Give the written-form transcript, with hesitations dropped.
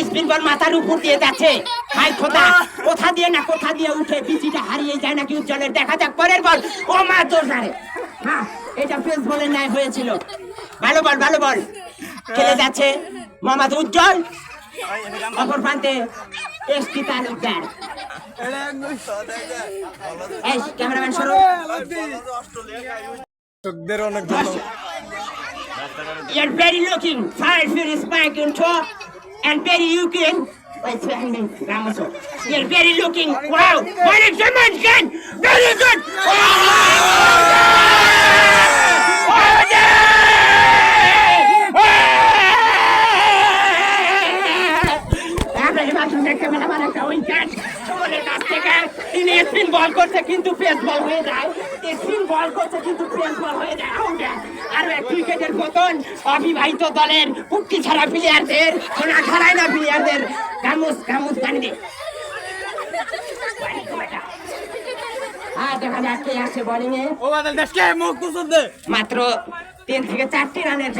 Spin বল মাথার উপর দিয়ে যাচ্ছে। হাই খোদা, কোথা দিয়ে না কোথা দিয়ে উঠে পিচিটা হারিয়ে যায় নাকি উজ্জ্বলের। দেখা যাক পরের বল। ও মা তোর ধারে, হ্যাঁ এটা পেস বলের ন্যায় হয়েছিল। ভালো বল, ভালো বল খেলে যাচ্ছে মোহাম্মদ উজ্জ্বল। অপর প্রান্তে এসটি তালুকদার। এই ক্যামেরাম্যান সরো। You're very looking, fire for the spike on top, and very looking. What's happening, Ramaso? You're very looking. Wow, what is the man? Very good. Spin ball করছে কিন্তু পেস বল হয়ে যায়। স্পিন বল করছে কিন্তু pace বল হয়ে যায়। আর ক্রিকেটের পতন অবিবাহিত দলের কুট্টি ছাড়া প্লেয়ারদের, সোনা ছাড়াই না প্লেয়ারদের গামুস গামুস গান দে। দেখা যাক কে আসে বোলিং এ। মাত্র 3 থেকে 4টি রানের